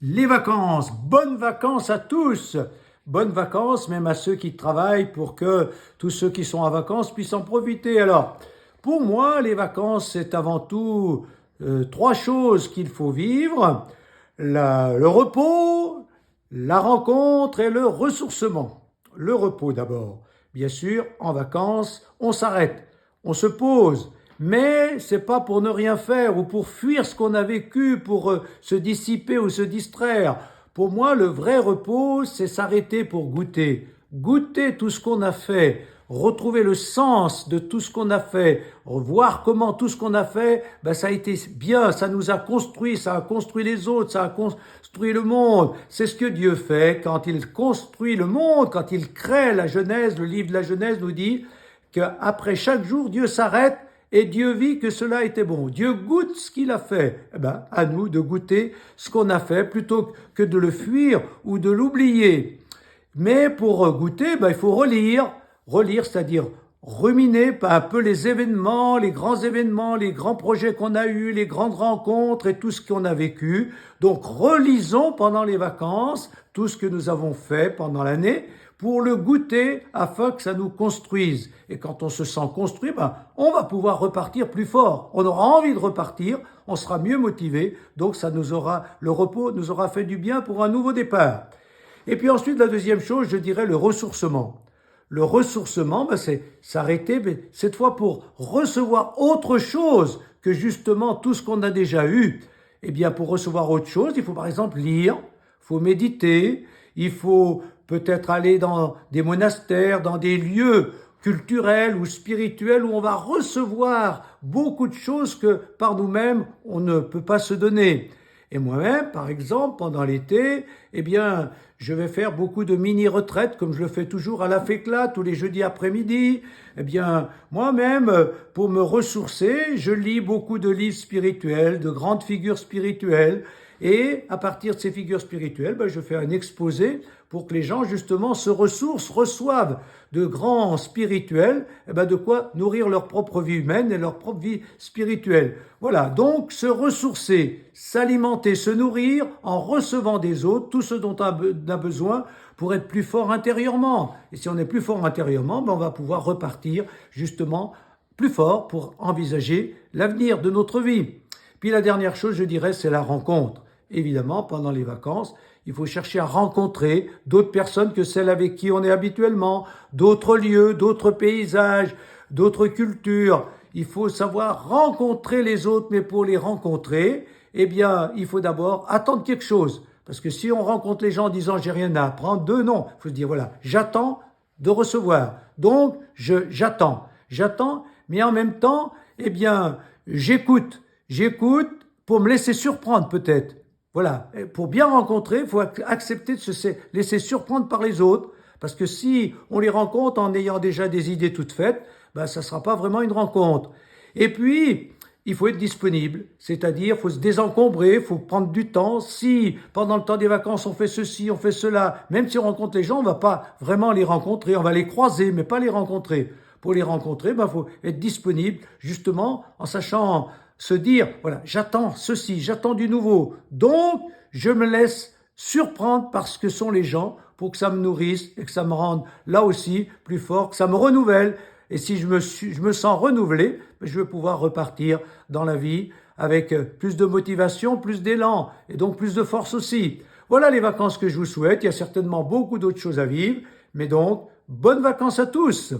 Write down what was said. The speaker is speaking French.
Les vacances, bonnes vacances à tous, bonnes vacances même à ceux qui travaillent pour que tous ceux qui sont en vacances puissent en profiter. Alors, pour moi, les vacances, c'est avant tout trois choses qu'il faut vivre, le repos, la rencontre et le ressourcement. Le repos d'abord. Bien sûr, en vacances, on s'arrête, on se pose, mais c'est pas pour ne rien faire ou pour fuir ce qu'on a vécu, pour se dissiper ou se distraire. Pour moi, le vrai repos, c'est s'arrêter pour goûter. Goûter tout ce qu'on a fait, retrouver le sens de tout ce qu'on a fait, voir comment tout ce qu'on a fait, ben ça a été bien, ça nous a construit, ça a construit les autres, ça a construit le monde. C'est ce que Dieu fait quand il construit le monde, quand il crée la Genèse. Le livre de la Genèse nous dit qu'après chaque jour, Dieu s'arrête et Dieu vit que cela était bon. Dieu goûte ce qu'il a fait. Eh ben, à nous de goûter ce qu'on a fait plutôt que de le fuir ou de l'oublier. Mais pour goûter, ben, il faut relire. Relire, c'est-à-dire ruminer un peu les événements, les grands projets qu'on a eus, les grandes rencontres et tout ce qu'on a vécu. Donc relisons pendant les vacances tout ce que nous avons fait pendant l'année pour le goûter afin que ça nous construise. Et quand on se sent construit, ben, on va pouvoir repartir plus fort. On aura envie de repartir, on sera mieux motivé, donc le repos nous aura fait du bien pour un nouveau départ. Et puis ensuite, la deuxième chose, je dirais le ressourcement. Le ressourcement, ben c'est s'arrêter, cette fois pour recevoir autre chose que justement tout ce qu'on a déjà eu. Eh bien, pour recevoir autre chose, il faut par exemple lire, il faut méditer, il faut peut-être aller dans des monastères, dans des lieux culturels ou spirituels où on va recevoir beaucoup de choses que par nous-mêmes on ne peut pas se donner. Et moi-même, par exemple, pendant l'été, eh bien, je vais faire beaucoup de mini-retraites, comme je le fais toujours à la FECLA, tous les jeudis après-midi. Eh bien, moi-même, pour me ressourcer, je lis beaucoup de livres spirituels, de grandes figures spirituelles. Et à partir de ces figures spirituelles, ben, je fais un exposé pour que les gens, justement, se ressourcent, reçoivent de grands spirituels, eh ben, de quoi nourrir leur propre vie humaine et leur propre vie spirituelle. Voilà, donc se ressourcer, s'alimenter, se nourrir en recevant des autres tout ce dont on a besoin pour être plus fort intérieurement. Et si on est plus fort intérieurement, ben, on va pouvoir repartir justement plus fort pour envisager l'avenir de notre vie. Puis la dernière chose, je dirais, c'est la rencontre. Évidemment, pendant les vacances, il faut chercher à rencontrer d'autres personnes que celles avec qui on est habituellement, d'autres lieux, d'autres paysages, d'autres cultures. Il faut savoir rencontrer les autres, mais pour les rencontrer, eh bien, il faut d'abord attendre quelque chose. Parce que si on rencontre les gens en disant j'ai rien à apprendre, non. Il faut se dire voilà, j'attends de recevoir. Donc, j'attends, mais en même temps, eh bien, j'écoute pour me laisser surprendre peut-être. Voilà, et pour bien rencontrer, il faut accepter de se laisser surprendre par les autres, parce que si on les rencontre en ayant déjà des idées toutes faites, ben ça ne sera pas vraiment une rencontre. Et puis, il faut être disponible, c'est-à-dire il faut se désencombrer, il faut prendre du temps. Si pendant le temps des vacances on fait ceci, on fait cela, même si on rencontre les gens, on ne va pas vraiment les rencontrer, on va les croiser, mais pas les rencontrer. Pour les rencontrer, ben, faut être disponible justement en sachant se dire, voilà, j'attends ceci, j'attends du nouveau. Donc, je me laisse surprendre par ce que sont les gens pour que ça me nourrisse et que ça me rende là aussi plus fort, que ça me renouvelle. Et si je me sens renouvelé, je vais pouvoir repartir dans la vie avec plus de motivation, plus d'élan et donc plus de force aussi. Voilà les vacances que je vous souhaite. Il y a certainement beaucoup d'autres choses à vivre, mais donc, bonnes vacances à tous!